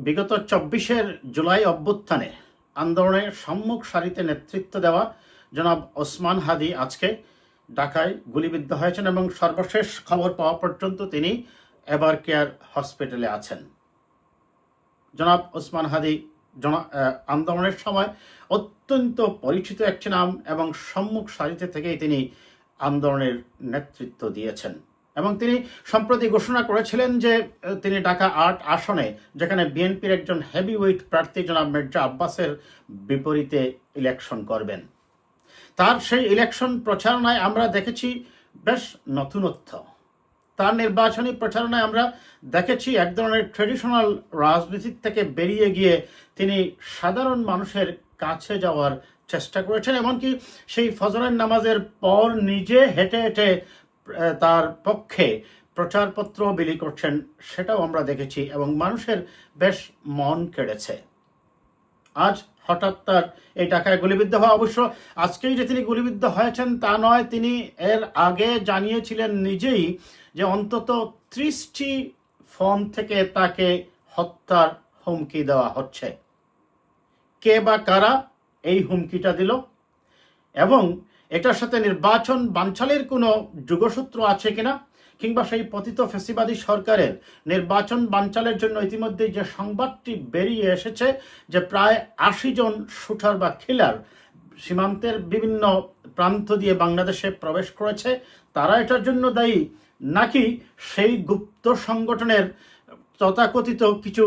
বিগত 24 জুলাই অভ্যুত্থানে আন্দোলনের সম্মুখ সারিতে নেতৃত্ব দেওয়া জনাব ওসমান হাদি আজকে ঢাকায় গুলিবিদ্ধ হয়েছেন এবং সর্বশেষ খবর পাওয়া পর্যন্ত তিনি এভার কেয়ার হসপিটালে আছেন। জনাব ওসমান হাদি আন্দোলনের সময় অত্যন্ত পরিচিত একটি নাম এবং সম্মুখ সারিতে থেকেই তিনি আন্দোলনের নেতৃত্ব দিয়েছেন এবং তিনি সম্প্রতি ঘোষণা করেছিলেন যে তিনি ঢাকা ৮ আসনে, যেখানে বিএনপির একজন হেভিওয়েট প্রার্থী জনাব মির্জা আব্বাসের বিপরীতে ইলেকশন করবেন। তার সেই ইলেকশন প্রচারণায় আমরা দেখেছি বেশ নতুনত্ব। তার নির্বাচনী প্রচারণায় আমরা দেখেছি এক ধরনের ট্রেডিশনাল রাজনীতির থেকে বেরিয়ে গিয়ে তিনি সাধারণ মানুষের কাছে যাওয়ার চেষ্টা করেছেন। এমনকি সেই ফজরের নামাজের পর নিজে হেঁটে হেঁটে তার পক্ষে প্রচারপত্র বিলি করছেন, সেটাও আমরা দেখেছি এবং মানুষের বেশ মন কেড়েছে। আজ হঠাৎ তার এই ঢাকায় গুলিবিদ্ধ হওয়া, অবশ্য আজকেই যে তিনি গুলিবিদ্ধ হয়েছেন তা নয়, তিনি এর আগে জানিয়েছিলেন নিজেই যে অন্তত 30টি ফোন থেকে তাকে হত্যার হুমকি দেওয়া হচ্ছে। কে বা কারা এই হুমকিটা দিল এবং এটার সাথে নির্বাচন বানচালের কোনো যোগসূত্র আছে কিনা, কিংবা সেই পতিত ফ্যাসিবাদী সরকারের নির্বাচন বানচালের জন্য ইতিমধ্যে যে সংবাদটি বেরিয়ে এসেছে যে প্রায় 80 জন শুটার বা কিলার সীমান্তের বিভিন্ন প্রান্ত দিয়ে বাংলাদেশে প্রবেশ করেছে, তারা এটার জন্য দায়ী, নাকি সেই গুপ্ত সংগঠনের তথাকথিত কিছু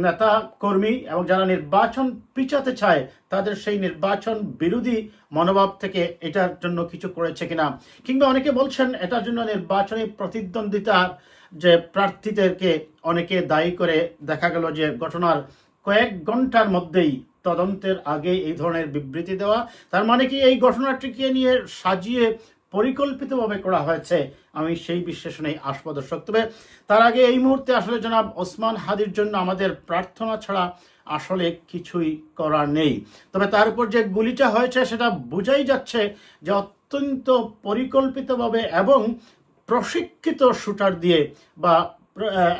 নেতা কর্মী এবং যারা নির্বাচন পিছাতে চায় তাদের সেই নির্বাচন বিরোধী মনোভাব থেকে এটার জন্য কিছু করেছে কিনা, কিংবা অনেকে বলছেন এটার জন্য নির্বাচনী প্রতিদ্বন্দ্বিতার যে প্রার্থীদেরকে অনেকে দায়ী করে দেখা গেল যে ঘটনার কয়েক ঘন্টার মধ্যেই তদন্তের আগে এই ধরনের বিবৃতি দেওয়া। তার মানে কি এই ঘটনাটিকে নিয়ে সাজিয়ে পরিকল্পিতভাবে করা হয়েছে? আমি সেই বিশ্লেষণেই আসবো দর্শক। তবে তার আগে এই মুহূর্তে আসলে জনাব ওসমান হাদির জন্য আমাদের প্রার্থনা ছাড়া আসলে কিছুই করার নেই। তবে তার উপর যে গুলিটা হয়েছে সেটা বোঝাই যাচ্ছে যে অত্যন্ত পরিকল্পিতভাবে এবং প্রশিক্ষিত শুটার দিয়ে বা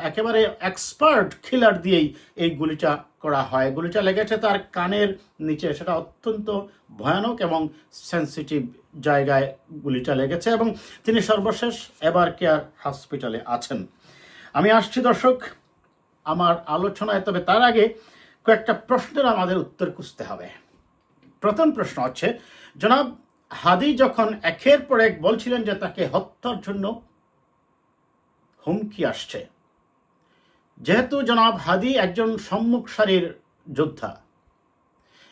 একেবারে এক্সপার্ট কিলার দিয়েই এই গুলিটা করা হয়। গুলিটা লেগেছে তার কানের নিচে, সেটা অত্যন্ত ভয়ানক এবং সেন্সিটিভ জায়গায় গুলিটা লেগেছে এবং তিনি সর্বশেষ এভার কেয়ার হসপিটালে আছেন। আমি আসছি দর্শক আমার আলোচনায়, তবে তার আগে কয়েকটা প্রশ্নের আমাদের উত্তর খুঁজতে হবে। প্রথম প্রশ্ন হচ্ছে, জনাব হাদি যখন একের পর এক বলছিলেন যে তাকে হত্যার জন্য হুমকি আসছে, যেহেতু জনাব হাদি একজন সম্মুখ সারির যোদ্ধা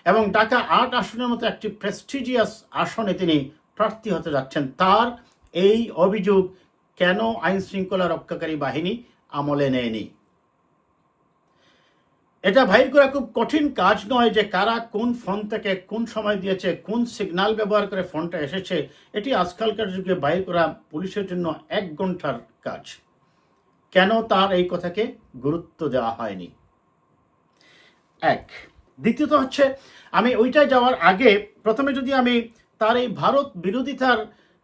এবং ঢাকা ৮ আসনের মতো একটি প্রেস্টিজিয়াস আসনে তিনি প্রার্থী হতে যাচ্ছেন, তার এই অভিযোগ কেন আইন শৃঙ্খলা রক্ষাকারী বাহিনী আমলে নেয়নি? এটা বাইর করা খুব কঠিন কাজ নয় যে কারা কোন ফোন থেকে কোন সময় দিয়েছে, কোন সিগন্যাল ব্যবহার করে ফোনটা এসেছে। এটি আজকালকার যুগে বাইর করা পুলিশের জন্য 1 ঘন্টার কাজ। কেন তার এই কথাকে গুরুত্ব দেওয়া হয়নি? এক। দ্বিতীয়ত হচ্ছে, আমি ওইটায় যাওয়ার আগে প্রথমে যদি আমি তার এই ভারত বিরোধিতার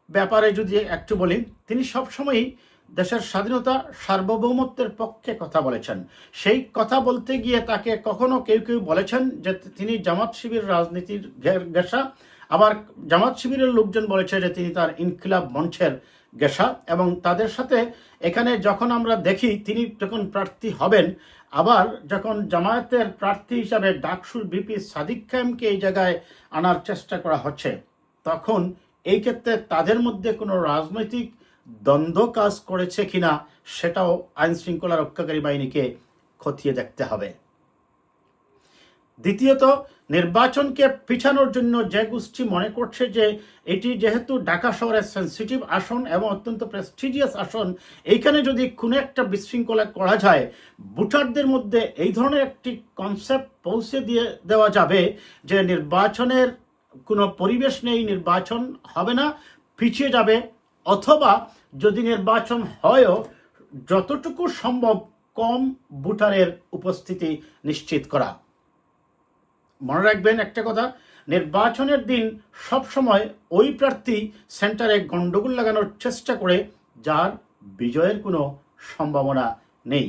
ব্যাপারে যদি একটু বলি, তিনি সবসময়ই দেশের স্বাধীনতা সার্বভৌমত্বের পক্ষে কথা বলেছেন। সেই কথা বলতে গিয়ে তাকে কখনো কেউ কেউ বলেছেন যে তিনি জামাত শিবির রাজনীতির গেসা, আবার জামাত শিবিরের লোকজন বলেছে যে তিনি তার ইনকিলাব মঞ্চের গেসা। এবং তাদের সাথে এখানে যখন আমরা দেখি তিনি যখন প্রার্থী হবেন, আবার যখন জামায়াতের প্রার্থী হিসাবে ডাকসুর ভিপি সাদিক কায়েমকে এই জায়গায় আনার চেষ্টা করা হচ্ছে, তখন এই ক্ষেত্রে তাদের মধ্যে কোনো রাজনৈতিক দ্বন্দ্ব কাজ করেছে কিনা সেটাও আইন শৃঙ্খলা রক্ষাকারী বাহিনীকে খতিয়ে দেখতে হবে। দ্বিতীয়ত, নির্বাচনকে পিছানোর জন্য যে গোষ্ঠী মনে করছে যে এটি যেহেতু ঢাকা শহরের সেন্সিটিভ আসন এবং অত্যন্ত প্রেস্টিজিয়াস আসন, এইখানে যদি কোনো একটা বিশৃঙ্খলা করা যায়, ভোটারদের মধ্যে এই ধরনের একটি কনসেপ্ট পৌঁছে দিয়ে দেওয়া যাবে যে নির্বাচনের কোনো পরিবেশ নেই, নির্বাচন হবে না, পিছিয়ে যাবে, অথবা যদি নির্বাচন হয়ও যতটুকু সম্ভব কম ভোটারের উপস্থিতি নিশ্চিত করা। মনে রাখবেন একটা কথা, নির্বাচনের দিন সবসময় ওই প্রার্থী সেন্টারে গন্ডগোল লাগানোর চেষ্টা করে যার বিজয়ের কোনো সম্ভাবনা নেই।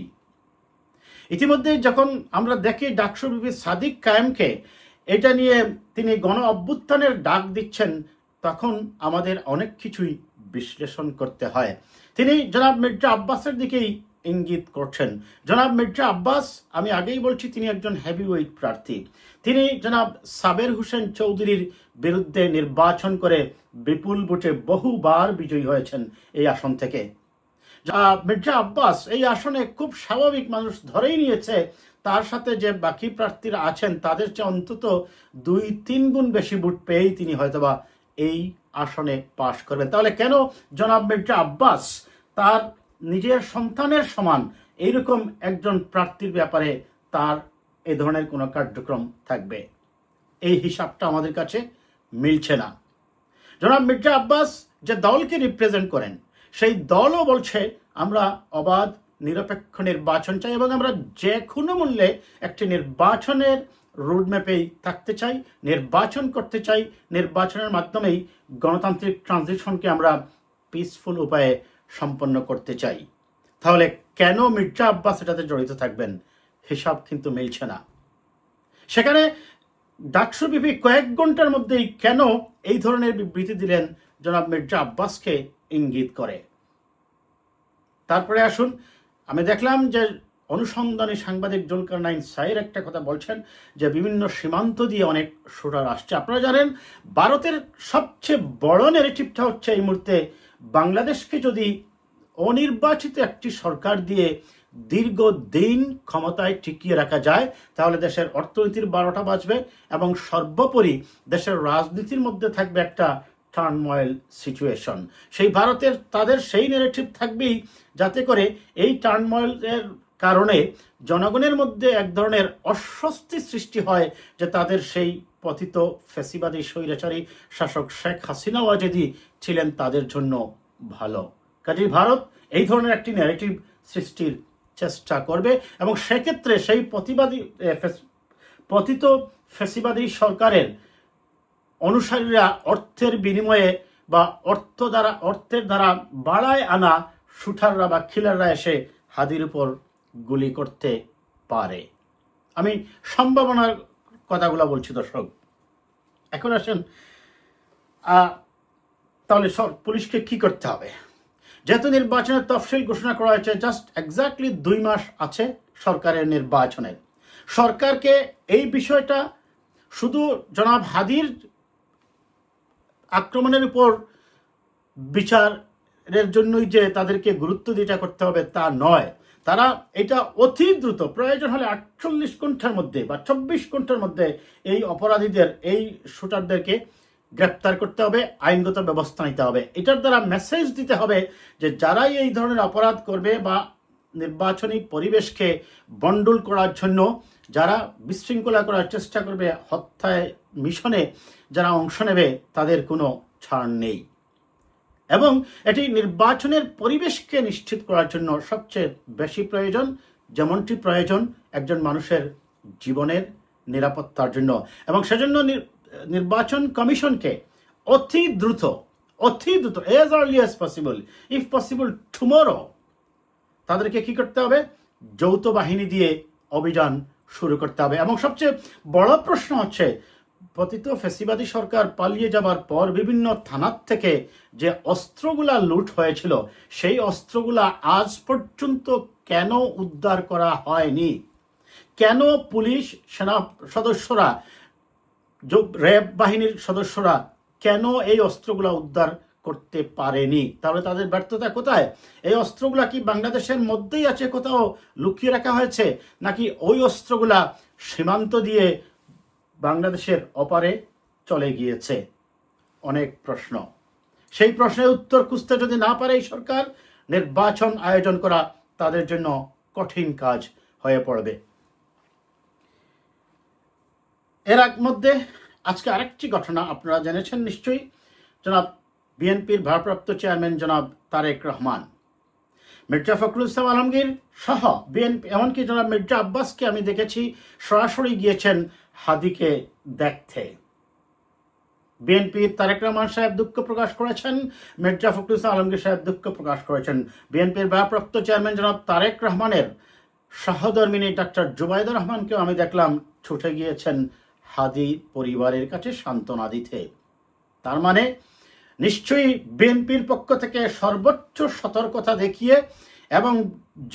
ইতিমধ্যে যখন আমরা দেখি ডাকসু বিপি সাদিক কায়েমকে এটা নিয়ে তিনি গণ অভ্যুত্থানের ডাক দিচ্ছেন, তখন আমাদের অনেক কিছুই বিশ্লেষণ করতে হয়। তিনি জনাব মির্জা আব্বাসের দিকেই ইঙ্গিত করছেন। জনাব মির্জা আব্বাস, আমি আগেই বলছি, তিনি একজন হেভিওয়েট প্রার্থী। তিনি জনাব সাবের হোসেন চৌধুরীর বিরুদ্ধে নির্বাচন করে বিপুল ভোটে বহুবার বিজয়ী হয়েছেন এই আসন থেকে। মির্জা আব্বাস এই আসনে খুব স্বাভাবিক মানুষ ধরেই নিয়েছে তার সাথে যে বাকি প্রার্থীরা আছেন তাদের চেয়ে অন্তত 2-3 গুণ বেশি ভোট পেয়েই তিনি হয়তোবা এই আসনে পাশ করবেন। তাহলে কেন জনাব মির্জা আব্বাস তার নিজের সন্তানের সমান এইরকম একজন প্রার্থীর ব্যাপারে তার এ ধরনের কোনো কার্যক্রম থাকবে? এই হিসাবটা আমাদের কাছে মিলছে না। জনাব মির্জা আব্বাস যে দলকে রিপ্রেজেন্ট করেন সেই দলও বলছে আমরা অবাধ নিরপেক্ষ নির্বাচন চাই এবং আমরা যে কোনো মূল্যে একটি নির্বাচনের রোডম্যাপেই থাকতে চাই, নির্বাচন করতে চাই, নির্বাচনের মাধ্যমেই গণতান্ত্রিক ট্রানজিশনকে আমরা পিসফুল উপায়ে সম্পন্ন করতে চাই। তাহলে কেন মির্জা আব্বাস এটাতে জড়িত থাকবেন? হিসাব কিন্তু মিলছে না। সেখানে ডাকসু বিপি কয়েক ঘন্টার মধ্যেই কেন এই ধরনের বিবৃতি দিলেন জনাব মির্জা আব্বাসকে ইঙ্গিত করে। তারপরে আসুন, আমি দেখলাম যে অনুসন্ধানী সাংবাদিক জুলকারনাইন সাইর একটা কথা বলছেন যে বিভিন্ন সীমান্ত দিয়ে অনেক শুটার আসছে। আপনারা জানেন ভারতের সবচেয়ে বড় নেগেটিভটা হচ্ছে এই মুহূর্তে বাংলাদেশকে যদি অনির্বাচিত একটি সরকার দিয়ে দীর্ঘদিন ক্ষমতায় টিকিয়ে রাখা যায় তাহলে দেশের অর্থনীতির 12টা বাজবে এবং সর্বোপরি দেশের রাজনীতির মধ্যে থাকবে একটা টার্ময়েল সিচুয়েশন। সেই ভারতের তাদের সেই নেগেটিভ থাকবেই যাতে করে এই টার্ময়েলের কারণে জনগণের মধ্যে এক ধরনের অস্বস্তি সৃষ্টি হয় যে তাদের সেই পতিত ফ্যাসিবাদী স্বৈরাচারী শাসক শেখ হাসিনাও যদি ছিলেন তাদের জন্য ভালো। কাজেই ভারত এই ধরনের একটি ন্যারেটিভ সৃষ্টির চেষ্টা করবে এবং সেক্ষেত্রে সেই পতিত ফ্যাসিবাদী সরকারের অনুসারীরা অর্থের বিনিময়ে বা অর্থের দ্বারা বাড়ায় আনা শুটাররা বা কিলাররা এসে হাদির উপর গুলি করতে পারে। আমি সম্ভাবনার কথাগুলো বলছি দর্শক। এখন আসেন, তাহলে পুলিশকে কি করতে হবে? যেহেতু নির্বাচনের তফসিল ঘোষণা করা হয়েছে, জাস্ট এক্স্যাক্টলি 2 মাস আছে সরকারের নির্বাচনের। সরকারকে এই বিষয়টা শুধু জনাব হাদির আক্রমণের উপর বিচারের জন্যই যে তাদেরকে গুরুত্ব দিয়ে করতে হবে তা নয়। তারা এটা অতি দ্রুত, প্রয়োজন হলে 48 ঘন্টার মধ্যে বা 24 ঘন্টার মধ্যে এই অপরাধীদের, এই শুটারদেরকে গ্রেপ্তার করতে হবে, আইনগত ব্যবস্থা নিতে হবে। এটার দ্বারা মেসেজ দিতে হবে যে যারাই এই ধরনের অপরাধ করবে বা নির্বাচনী পরিবেশকে বন্ডুল করার জন্য যারা বিশৃঙ্খলা করার চেষ্টা করবে, হত্যায় মিশনে যারা অংশ নেবে, তাদের কোনো ছাড় নেই। এবং এটি নির্বাচনের পরিবেশকে নিশ্চিত করার জন্য সবচেয়ে বেশি প্রয়োজন, যেমনটি প্রয়োজন একজন মানুষের জীবনের নিরাপত্তার জন্য। এবং সেজন্য নির্বাচন কমিশনকে অতি দ্রুত as early as possible, if possible tomorrow, তাদেরকে কি করতে হবে? যৌথ বাহিনী দিয়ে অভিযান শুরু করতে হবে। এবং সবচেয়ে বড় প্রশ্ন হচ্ছে, পতিত ফ্যাসিবাদী সরকার পালিয়ে যাবার পর বিভিন্ন থানার থেকে যে অস্ত্রগুলা লুট হয়েছিল সেই অস্ত্রগুলা আজ পর্যন্ত কেন উদ্ধার করা হয়নি? কেন পুলিশ, সেনা সদস্যরা, র্যাব বাহিনীর সদস্যরা কেন এই অস্ত্রগুলা উদ্ধার করতে পারেনি? তাহলে তাদের ব্যর্থতা কোথায়? এই অস্ত্রগুলা কি বাংলাদেশের মধ্যেই আছে, কোথাও লুকিয়ে রাখা হয়েছে, নাকি ওই অস্ত্রগুলা সীমান্ত দিয়ে বাংলাদেশের অপারে চলে গিয়েছে? অনেক প্রশ্ন। সেই প্রশ্নের উত্তর খুঁজতে যদি না পারে এই সরকার, নির্বাচন আয়োজন করা তাদের জন্য কঠিন কাজ হয়ে পড়বে। এর মধ্যে আজকে আরেকটি ঘটনা আপনারা জেনেছেন নিশ্চয়ই। জনাব বিএনপির ভারপ্রাপ্ত চেয়ারম্যান জনাব তারেক রহমান, মির্জা ফখরুল ইসলাম আলমগীর সহ বিএনপি, এমনকি জনাব মির্জা আব্বাসকে আমি দেখেছি সরাসরি গিয়েছেন হাদিকে দেখতে। বিএনপির তারেক রহমান সাহেব দুঃখ প্রকাশ করেছেন, মির্জা ফখরুল ইসলাম আলমগীর সাহেব দুঃখ প্রকাশ করেছেন। বিএনপির ভারপ্রাপ্ত চেয়ারম্যান জনাব তারেক রহমানের সহধর্মিনী ডাক্তার জুবাইদা রহমানকেও আমি দেখলাম ছুটে গিয়েছেন হাদি পরিবারের কাছে সান্ত্বনা দিতে। তার মানে নিশ্চয়ই বিএনপির পক্ষ থেকে সর্বোচ্চ সতর্কতা দেখিয়ে এবং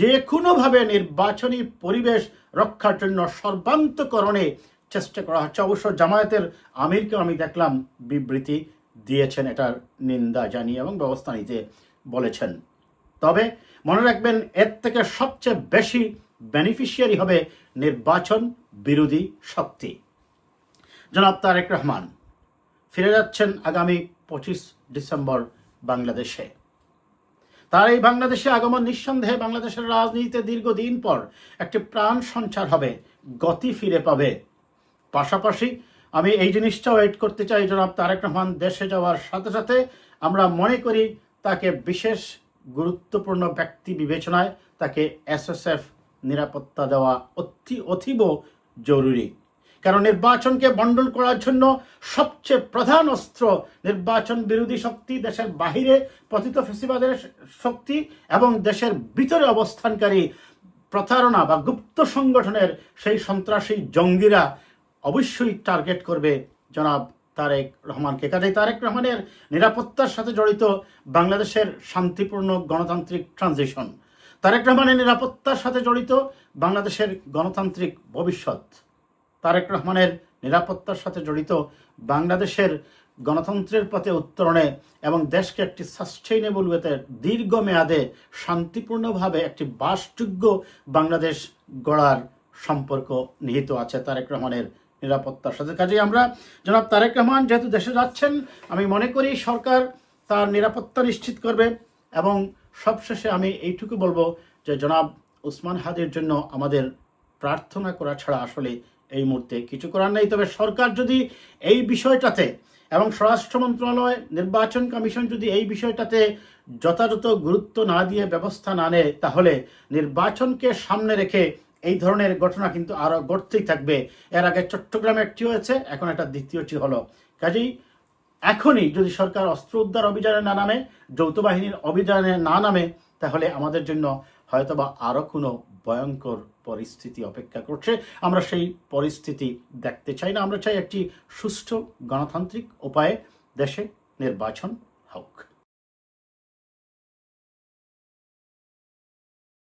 যে কোনোভাবে নির্বাচনী পরিবেশ রক্ষার জন্য সর্বান্তকরণে চেষ্টা করা হচ্ছে। অবশ্য জামায়াতের আমিরকেও আমি দেখলাম বিবৃতি দিয়েছেন, এটার নিন্দা জানিয়ে এবং ব্যবস্থা নিতে বলেছেন। তবে মনে রাখবেন, এর থেকে সবচেয়ে বেশি বেনিফিশিয়ারি হবে নির্বাচন বিরোধী শক্তি। জনাব তারেক রহমান ফিরে যাচ্ছেন আগামী 25 ডিসেম্বর বাংলাদেশে। তার এই বাংলাদেশে আগমন নিঃসন্দেহে বাংলাদেশের রাজনীতিতে দীর্ঘদিন পর একটি প্রাণ সঞ্চার হবে, গতি ফিরে পাবে। পাশাপাশি আমি এই জিনিসটাও এড করতে চাই, জনাব তারেক রহমান দেশে যাওয়ার সাথে সাথে আমরা মনে করি তাকে বিশেষ গুরুত্বপূর্ণ ব্যক্তি বিবেচনায় তাকে এসএসএফ নিরাপত্তা দেওয়া অতীব জরুরি। কারণ নির্বাচনকে বন্ডল করার জন্য সবচেয়ে প্রধান অস্ত্র নির্বাচন বিরোধী শক্তি, দেশের বাহিরে পতিত ফেসিবাদের শক্তি এবং দেশের ভিতরে অবস্থানকারী প্রতারণা বা গুপ্ত সংগঠনের সেই সন্ত্রাসী জঙ্গিরা অবশ্যই টার্গেট করবে জনাব তারেক রহমানকে। কাজেই তারেক রহমানের নিরাপত্তার সাথে জড়িত বাংলাদেশের শান্তিপূর্ণ গণতান্ত্রিক ট্রানজিশন, তারেক রহমানের নিরাপত্তার সাথে জড়িত বাংলাদেশের গণতান্ত্রিক ভবিষ্যৎ, তারেক রহমানের নিরাপত্তার সাথে জড়িত বাংলাদেশের গণতন্ত্রের পথে উত্তরণে এবং দেশকে একটি সাস্টেইনেবল ওয়েতে দীর্ঘমেয়াদে শান্তিপূর্ণভাবে একটি বাসযোগ্য বাংলাদেশ গড়ার সম্পর্ক নিহিত আছে তারেক রহমানের নিরাপত্তার সাথে। কাজেই আমরা জনাব তারেক রহমান যেহেতু দেশে যাচ্ছেন, আমি মনে করি সরকার তার নিরাপত্তা নিশ্চিত করবে। এবং সবশেষে আমি এইটুকু বলবো যে জনাব ওসমান হাদির জন্য আমাদের প্রার্থনা করা ছাড়া আসলে এই মুহূর্তে কিছু করার নেই। তবে সরকার যদি এই বিষয়টাতে এবং স্বরাষ্ট্র মন্ত্রণালয়, নির্বাচন কমিশন যদি এই বিষয়টাতে যথাযথ গুরুত্ব না দিয়ে ব্যবস্থা না নেয়, তাহলে নির্বাচনকে সামনে রেখে এই ধরনের ঘটনা কিন্তু আরও ঘটতেই থাকবে। এর আগে চট্টগ্রামে একটি হয়েছে, এখন একটা দ্বিতীয়টি হলো। কাজেই এখনই যদি সরকার অস্ত্র উদ্ধার অভিযানে না নামে, যৌথ বাহিনীর অভিযানে না নামে, তাহলে আমাদের জন্য হয়তোবা আরও কোনো ভয়ঙ্কর পরিস্থিতি অপেক্ষা করছে। আমরা সেই পরিস্থিতি দেখতে চাই না। আমরা চাই একটি সুষ্ঠু গণতান্ত্রিক উপায়ে দেশে নির্বাচন হোক।